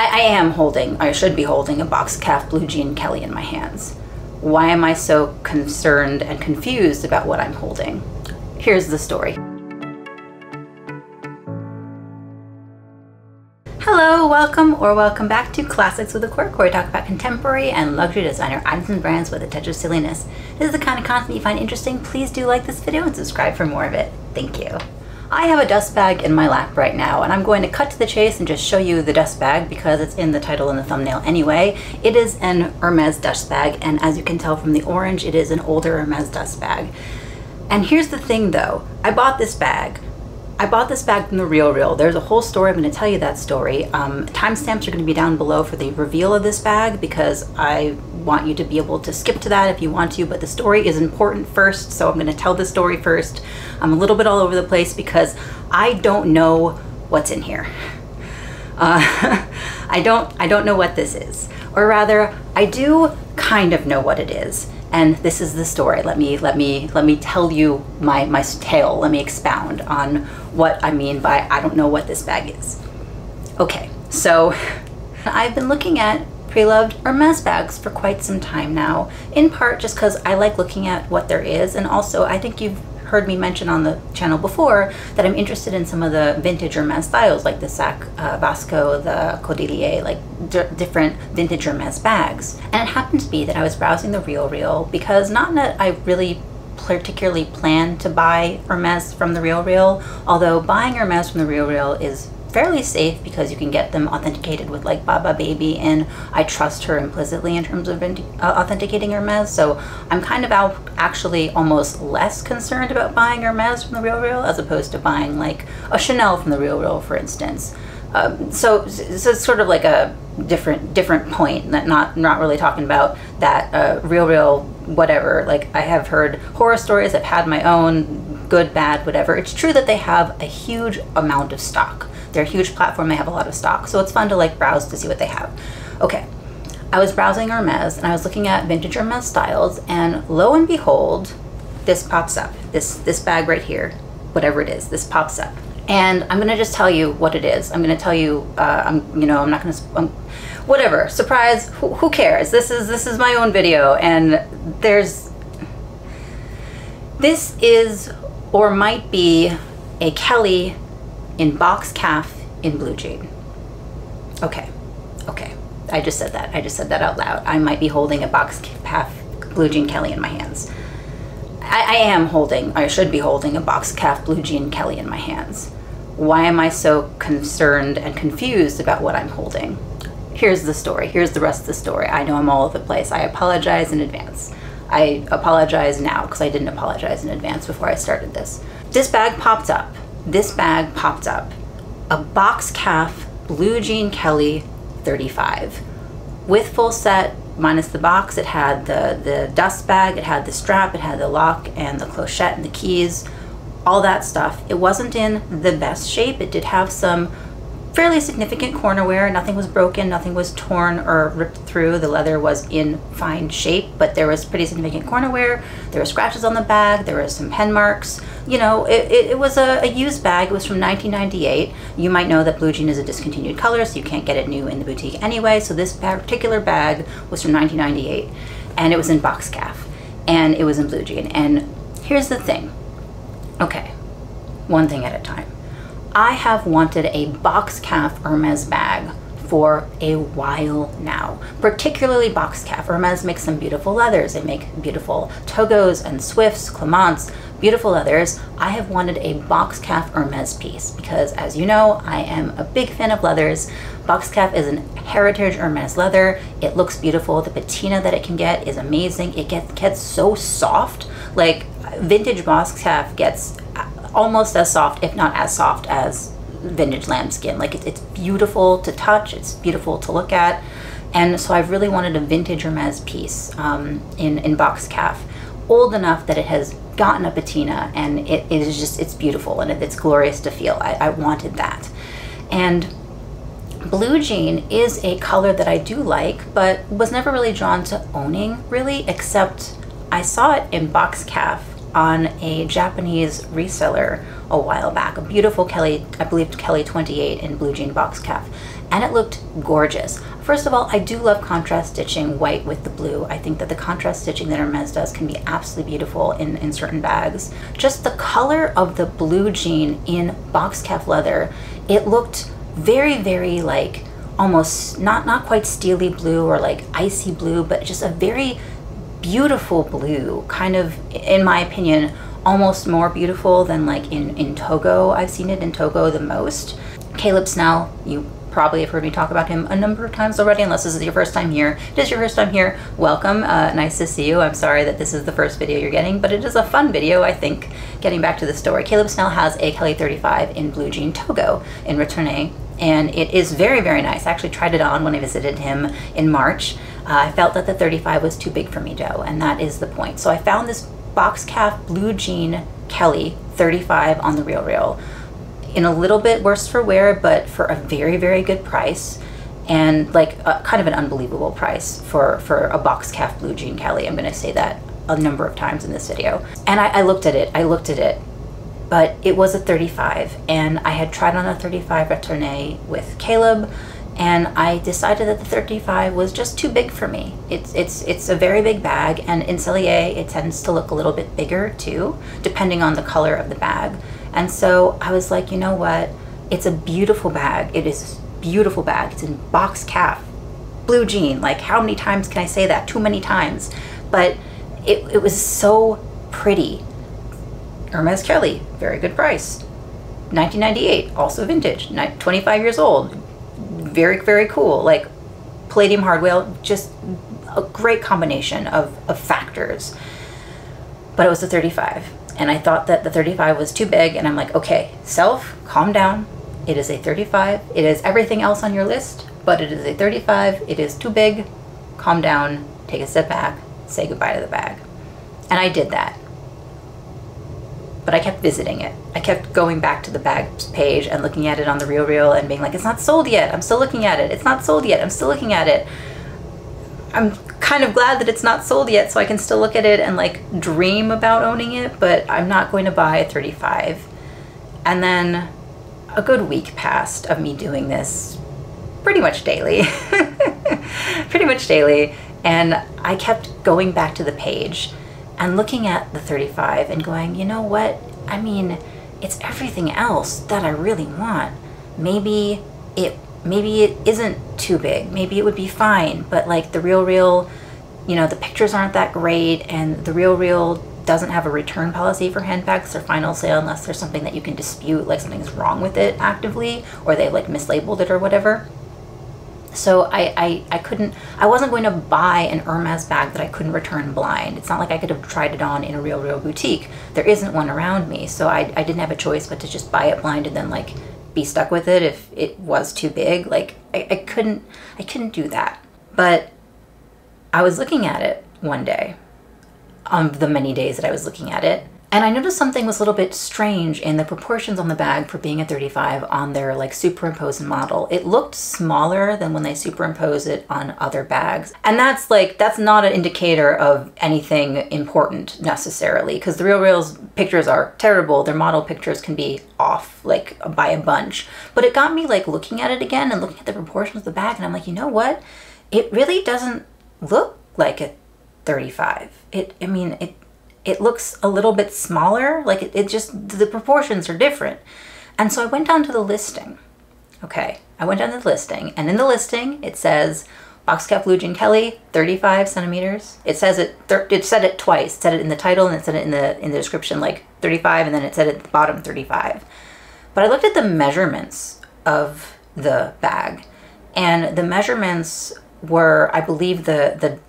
I am holding, I should be holding a box calf blue jean Kelly in my hands. Why am I so concerned and confused about what I'm holding? Here's the story. Hello, welcome back to Classics with a Quirk, where we talk about contemporary and luxury designer items and brands with a touch of silliness. If this is the kind of content you find interesting, please do like this video and subscribe for more of it. Thank you. I have a dust bag in my lap right now, and I'm going to cut to the chase and just show you the dust bag because it's in the title and the thumbnail anyway. It is an Hermes dust bag, and as you can tell from the orange, it is an older Hermes dust bag. And here's the thing though, I bought this bag from the Real. There's a whole story, I'm going to tell you that story. Timestamps are going to be down below for the reveal of this bag because I want you to be able to skip to that if you want to, but the story is important first, so I'm going to tell the story first. I'm a little bit all over the place because I don't know what's in here. I don't know what this is, or rather, I do kind of know what it is. And this is the story. Let me tell you my tale. Let me expound on what I mean by I don't know what this bag is. Okay, so I've been looking at preloved Hermes bags for quite some time now, in part just because I like looking at what there is, and also I think you've heard me mention on the channel before that I'm interested in some of the vintage Hermes styles, like the Sac Vasco, the Cordelier, like different vintage Hermes bags. And it happened to be that I was browsing the Real because not that I really particularly plan to buy Hermes from the Real, although buying Hermes from the Real is fairly safe because you can get them authenticated with like Baba Baby, and I trust her implicitly in terms of authenticating Hermes, so I'm kind of actually almost less concerned about buying Hermes from the Real as opposed to buying like a Chanel from the Real, for instance. So it's sort of like a different point, that not really talking about that Real whatever. Like, I have heard horror stories, I've had my own, good, bad, whatever. It's true that they have a huge amount of stock. They're a huge platform, they have a lot of stock, so it's fun to like browse to see what they have. Okay, I was browsing Hermes and I was looking at vintage Hermes styles, and lo and behold, this pops up. This bag right here, whatever it is, this pops up. And I'm gonna just tell you what it is. I'm gonna tell you, I'm not gonna, whatever, surprise, who cares? This is my own video, and this is, or might be, a Kelly in box calf in blue jean. Okay, I just said that out loud. I might be holding a box calf blue jean Kelly in my hands. I am holding, I should be holding a box calf blue jean Kelly in my hands. Why am I so concerned and confused about what I'm holding? Here's the story, here's the rest of the story. I know I'm all over the place. I apologize in advance. I apologize now because I didn't apologize in advance before I started this. This bag popped up. A box calf blue jean Kelly 35 with full set minus the box. It had the dust bag, it had the strap, it had the lock and the clochette and the keys, all that stuff. It wasn't in the best shape. It did have some fairly significant corner wear. Nothing was broken, nothing was torn or ripped through. The leather was in fine shape, but there was pretty significant corner wear. There were scratches on the bag, there were some pen marks. You know, it was a used bag. It was from 1998. You might know that blue jean is a discontinued color, so you can't get it new in the boutique anyway. So this particular bag was from 1998, and it was in box calf, and it was in blue jean. And here's the thing. Okay, one thing at a time. I have wanted a box calf Hermes bag for a while now, particularly box calf. Hermes makes some beautiful leathers. They make beautiful Togos and Swifts, Clements, beautiful leathers. I have wanted a box calf Hermes piece because, as you know, I am a big fan of leathers. Box calf is an heritage Hermes leather. It looks beautiful. The patina that it can get is amazing. It gets so soft. Like, vintage box calf gets almost as soft, if not as soft, as vintage lambskin. Like, it's beautiful to touch, it's beautiful to look at, and so I've really wanted a vintage Hermes piece in box calf, old enough that it has gotten a patina, and it is just, it's beautiful and it's glorious to feel. I wanted that. And blue jean is a color that I do like, but was never really drawn to owning, really, except I saw it in box calf on a Japanese reseller a while back, a beautiful Kelly, I believe Kelly 28 in blue jean box calf, and it looked gorgeous. First of all, I do love contrast stitching white with the blue. I think that the contrast stitching that Hermes does can be absolutely beautiful in certain bags. Just the color of the blue jean in box calf leather, it looked very, very like almost not quite steely blue or like icy blue, but just a very beautiful blue, kind of, in my opinion, almost more beautiful than like in Togo. I've seen it in Togo the most. Caleb Snell, you probably have heard me talk about him a number of times already, unless this is your first time here. If it is your first time here, welcome. Nice to see you. I'm sorry that this is the first video you're getting, but it is a fun video, I think. Getting back to the story, Caleb Snell has a Kelly 35 in blue jean Togo in Retourné, and it is very, very nice. I actually tried it on when I visited him in March. I felt that the 35 was too big for me, though, and that is the point. So I found this box calf blue jean Kelly 35 on the RealReal in a little bit worse for wear, but for a very, very good price, and like kind of an unbelievable price for a box calf blue jean Kelly. I'm gonna say that a number of times in this video. And I looked at it, but it was a 35, and I had tried on a 35 Retourné with Caleb, and I decided that the 35 was just too big for me. It's a very big bag, and in Cellier it tends to look a little bit bigger too, depending on the color of the bag. And so I was like, you know what? It's a beautiful bag. It is a beautiful bag. It's in box calf, blue jean. Like, how many times can I say that? Too many times. But it was so pretty. Hermes Kelly, very good price. 1998, also vintage, 25 years old. Very, very cool. Like, palladium hardware, just a great combination of factors. But it was a 35. And I thought that the 35 was too big, and I'm like, okay, self, calm down. It is a 35. It is everything else on your list, but it is a 35. It is too big. Calm down, take a step back, say goodbye to the bag. And I did that. But I kept visiting it. I kept going back to the bags page and looking at it on the RealReal and being like, it's not sold yet. I'm still looking at it. It's not sold yet. I'm still looking at it. I'm kind of glad that it's not sold yet, so I can still look at it and like dream about owning it, but I'm not going to buy a 35. And then a good week passed of me doing this pretty much daily. Pretty much daily. And I kept going back to the page and looking at the 35 and going, you know what? I mean, it's everything else that I really want. Maybe it isn't too big. Maybe it would be fine, but like the RealReal, you know, the pictures aren't that great, and the RealReal doesn't have a return policy for handbags or final sale unless there's something that you can dispute, like something's wrong with it actively, or they've like mislabeled it or whatever. So I wasn't going to buy an Hermes bag that I couldn't return blind. It's not like I could have tried it on in a RealReal boutique. There isn't one around me, so I didn't have a choice but to just buy it blind and then like be stuck with it if it was too big. Like I couldn't do that. But I was looking at it one day, of the many days that I was looking at it, and I noticed something was a little bit strange in the proportions on the bag for being a 35 on their like superimposed model. It looked smaller than when they superimpose it on other bags. And that's not an indicator of anything important necessarily, because the RealReal's pictures are terrible. Their model pictures can be off like by a bunch. But it got me like looking at it again and looking at the proportions of the bag, and I'm like, you know what? It really doesn't look like a 35. It looks a little bit smaller, like it just, the proportions are different. And so I went down to the listing. Okay, I went down to the listing, and in the listing it says box calf blue jean Kelly, 35 centimeters. It says it said it twice. It said it in the title and it said it in the description, like 35, and then it said at the bottom 35. But I looked at the measurements of the bag, and the measurements were, I believe the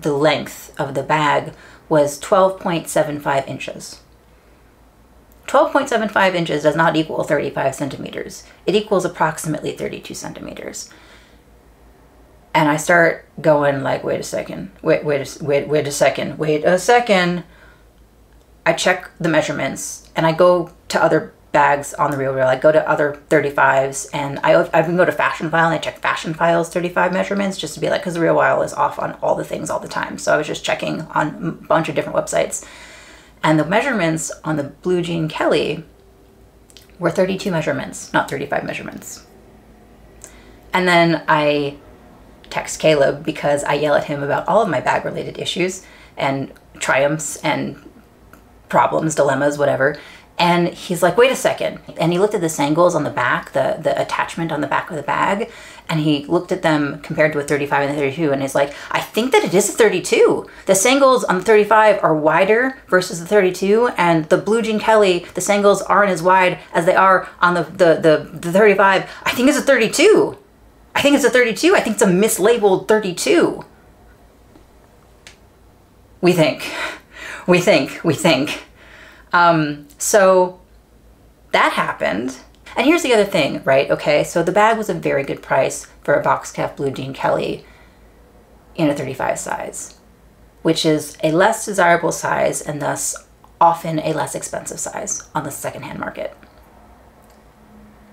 length of the bag was 12.75 inches. 12.75 inches does not equal 35 centimeters. It equals approximately 32 centimeters. And I start going like, wait a second. I check the measurements, and I go to other bags on the RealReal. I go to other 35s, and I even go to Fashion File and I check Fashion File's 35 measurements just to be like, because the RealReal is off on all the things all the time. So I was just checking on a bunch of different websites. And the measurements on the Blue Jean Kelly were 32 measurements, not 35 measurements. And then I text Caleb because I yell at him about all of my bag related issues and triumphs and problems, dilemmas, whatever. And he's like, wait a second. And he looked at the sangles on the back, the attachment on the back of the bag, and he looked at them compared to a 35 and a 32, and he's like, I think that it is a 32. The sangles on the 35 are wider versus the 32, and the Blue Jean Kelly, the sangles aren't as wide as they are on the 35. I think it's a 32. I think it's a 32. I think it's a mislabeled 32. We think. So that happened. And here's the other thing, right? Okay, so the bag was a very good price for a box calf Blue Jean Kelly in a 35 size, which is a less desirable size and thus often a less expensive size on the secondhand market.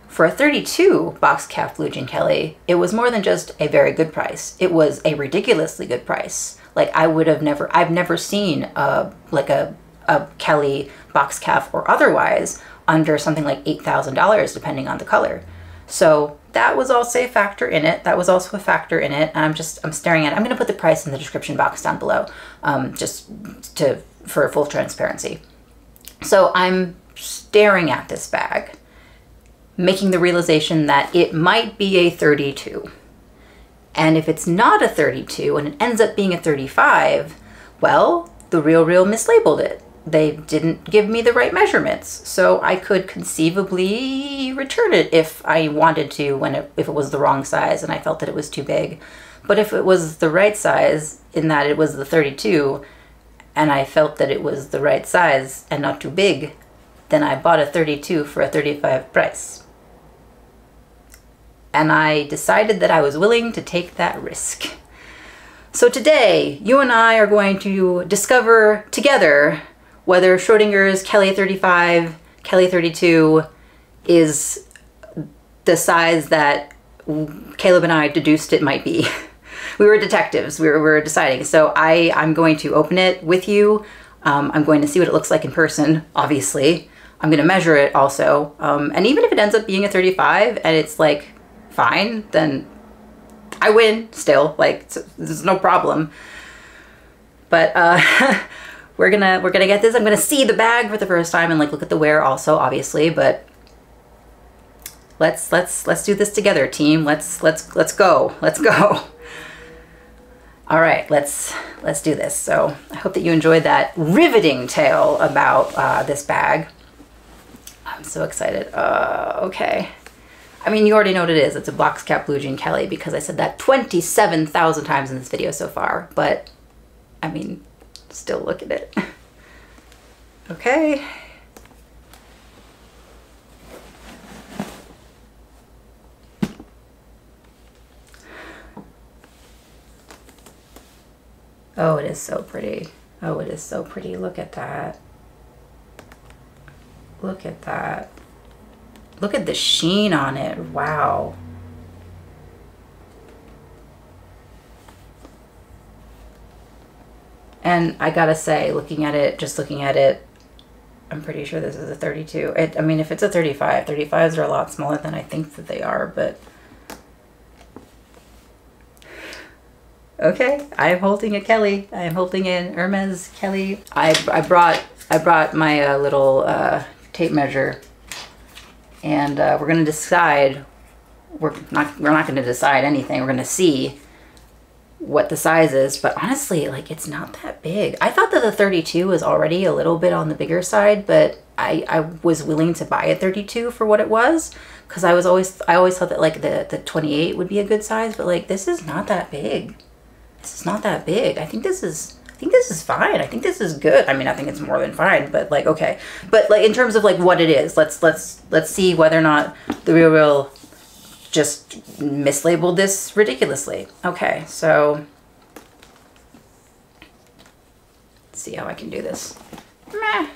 For a 32 box calf Blue Jean Kelly, it was more than just a very good price. It was a ridiculously good price. Like I've never seen a Kelly box calf or otherwise under something like $8,000 depending on the color. So that was also a factor in it. That was also a factor in it. And I'm staring at it. I'm going to put the price in the description box down below, for full transparency. So I'm staring at this bag, making the realization that it might be a 32. And if it's not a 32 and it ends up being a 35, well, the RealReal mislabeled it. They didn't give me the right measurements. So I could conceivably return it if I wanted to, if it was the wrong size and I felt that it was too big. But if it was the right size, in that it was the 32, and I felt that it was the right size and not too big, then I bought a 32 for a 35 price. And I decided that I was willing to take that risk. So today, you and I are going to discover together whether Schrodinger's Kelly 35, Kelly 32 is the size that Caleb and I deduced it might be. We were detectives, we were deciding. So I'm going to open it with you. I'm going to see what it looks like in person, obviously. I'm gonna measure it also. And even if it ends up being a 35 and it's like, fine, then I win still, like there's no problem. But we're gonna get this. I'm gonna see the bag for the first time and like look at the wear also, obviously, but let's do this together, team. Let's go. All right, let's do this. So I hope that you enjoyed that riveting tale about this bag. I'm so excited. Okay. I mean, you already know what it is. It's a box cap Blue Jean Kelly because I said that 27,000 times in this video so far. But, I mean, still look at it. Okay. Oh, it is so pretty. Oh, it is so pretty. Look at that. Look at that. Look at the sheen on it. Wow. And I gotta say, just looking at it, I'm pretty sure this is a 32. I mean, if it's a 35, 35s are a lot smaller than I think that they are, but okay, I'm holding a Kelly. I am holding an Hermes Kelly. I brought my little tape measure. And we're going to decide, we're not going to decide anything. We're going to see what the size is. But honestly, like, it's not that big. I thought that the 32 was already a little bit on the bigger side, but I was willing to buy a 32 for what it was. Because I always thought that like the 28 would be a good size, but like this is not that big. This is not that big. I think this is fine. I think this is good. I mean, I think it's more than fine, but like, okay. But like in terms of like what it is, let's see whether or not the RealReal just mislabeled this ridiculously. Okay, so let's see how I can do this. Meh.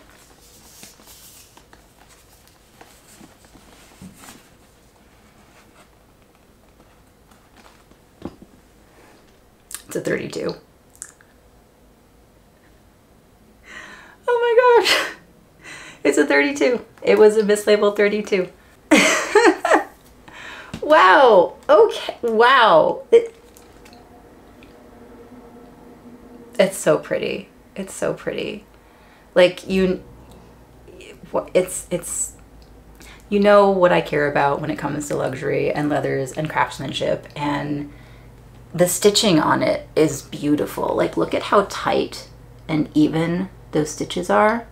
It's a 32. Oh my It's a 32. It was a mislabeled 32. Wow. Okay. Wow. It's so pretty. It's so pretty. Like it's you know what I care about when it comes to luxury and leathers and craftsmanship, and the stitching on it is beautiful. Like, look at how tight and even those stitches are.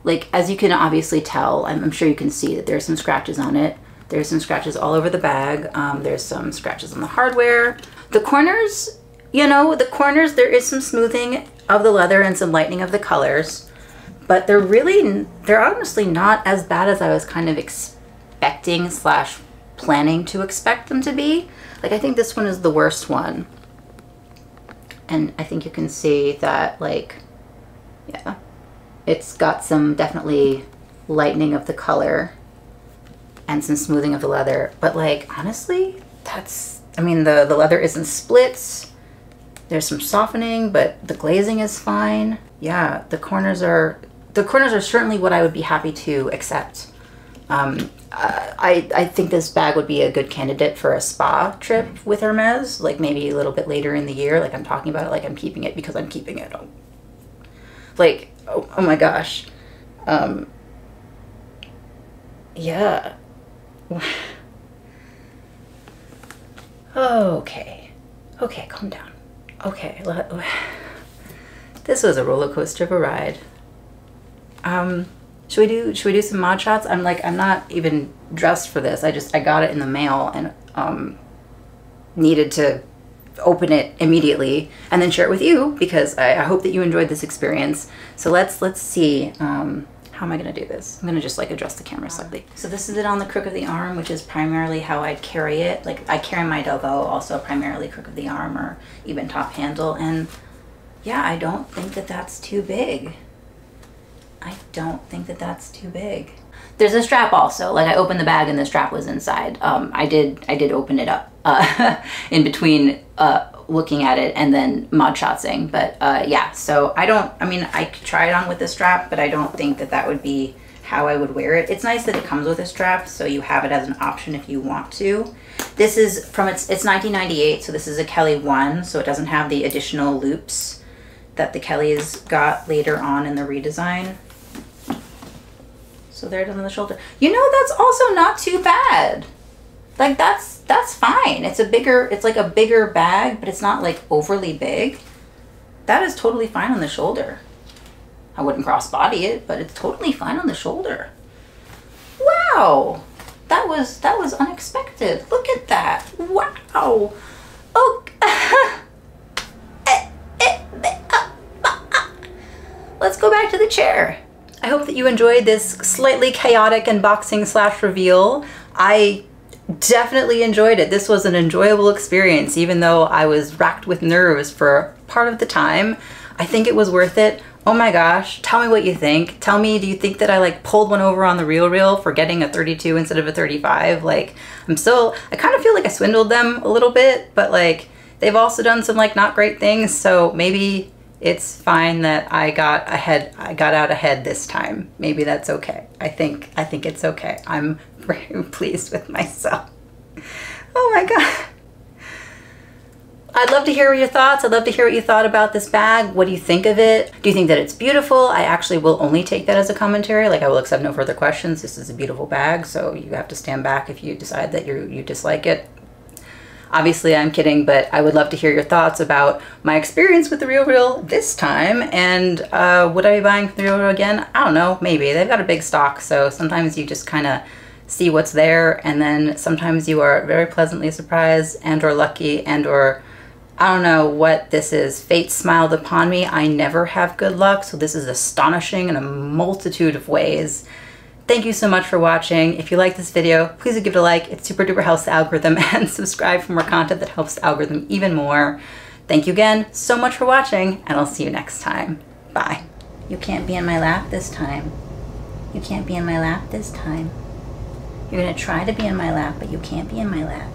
Like, as you can obviously tell, I'm sure you can see that there's some scratches on it. There's some scratches all over the bag. There's some scratches on the hardware. The corners, you know, the corners, there is some smoothing of the leather and some lightening of the colors. But they're honestly not as bad as I was kind of expecting / planning to expect them to be. Like, I think this one is the worst one. And I think you can see that, like, yeah, it's got some definitely lightening of the color and some smoothing of the leather. But, like, honestly, I mean, the leather isn't split. There's some softening, but the glazing is fine. Yeah, the corners are certainly what I would be happy to accept. I think this bag would be a good candidate for a spa trip with Hermes, like maybe a little bit later in the year. Like, I'm talking about it like I'm keeping it because I'm keeping it. Like, oh my gosh. Yeah. Okay. Okay, calm down. Okay, this was a roller coaster of a ride. Should we do some mod shots? I'm not even dressed for this. I got it in the mail and needed to open it immediately and then share it with you because I hope that you enjoyed this experience. So let's see. How am I gonna do this? I'm gonna just like adjust the camera slightly. So this is it on the crook of the arm, which is primarily how I carry it. Like, I carry my Delvaux also primarily crook of the arm or even top handle. And yeah, I don't think that that's too big. I don't think that that's too big. There's a strap also. Like, I opened the bag and the strap was inside. I did open it up in between looking at it and then mod shotsing. But yeah, so I mean, I could try it on with the strap, but I don't think that that would be how I would wear it. It's nice that it comes with a strap, so you have it as an option if you want to. This is from it's 1998, so this is a Kelly 1, so it doesn't have the additional loops that the Kellys got later on in the redesign. So there it is on the shoulder. You know, that's also not too bad. Like, that's fine. It's like a bigger bag, but it's not like overly big. That is totally fine on the shoulder. I wouldn't crossbody it, but it's totally fine on the shoulder. Wow, that was unexpected. Look at that. Wow. Oh. Let's go back to the chair. I hope that you enjoyed this slightly chaotic unboxing / reveal. I definitely enjoyed it. This was an enjoyable experience, even though I was racked with nerves for part of the time. I think it was worth it. Oh my gosh, tell me what you think. Tell me, do you think that I like pulled one over on the RealReal for getting a 32 instead of a 35? Like, I kind of feel like I swindled them a little bit, but like, they've also done some like not great things, so maybe it's fine that I got out ahead this time. Maybe that's okay. I think it's okay. I'm very pleased with myself. Oh my God. I'd love to hear your thoughts. I'd love to hear what you thought about this bag. What do you think of it? Do you think that it's beautiful? I actually will only take that as a commentary. Like, I will accept no further questions. This is a beautiful bag, so you have to stand back if you decide that you dislike it. Obviously, I'm kidding, but I would love to hear your thoughts about my experience with the RealReal this time, and would I be buying the RealReal again? I don't know, maybe. They've got a big stock, so sometimes you just kind of see what's there, and then sometimes you are very pleasantly surprised and or lucky and or I don't know what this is. Fate smiled upon me. I never have good luck, so this is astonishing in a multitude of ways. Thank you so much for watching. If you like this video, please give it a like. It super duper helps the algorithm, and subscribe for more content that helps the algorithm even more. Thank you again so much for watching, and I'll see you next time. Bye. You can't be in my lap this time. You can't be in my lap this time. You're gonna try to be in my lap, but you can't be in my lap.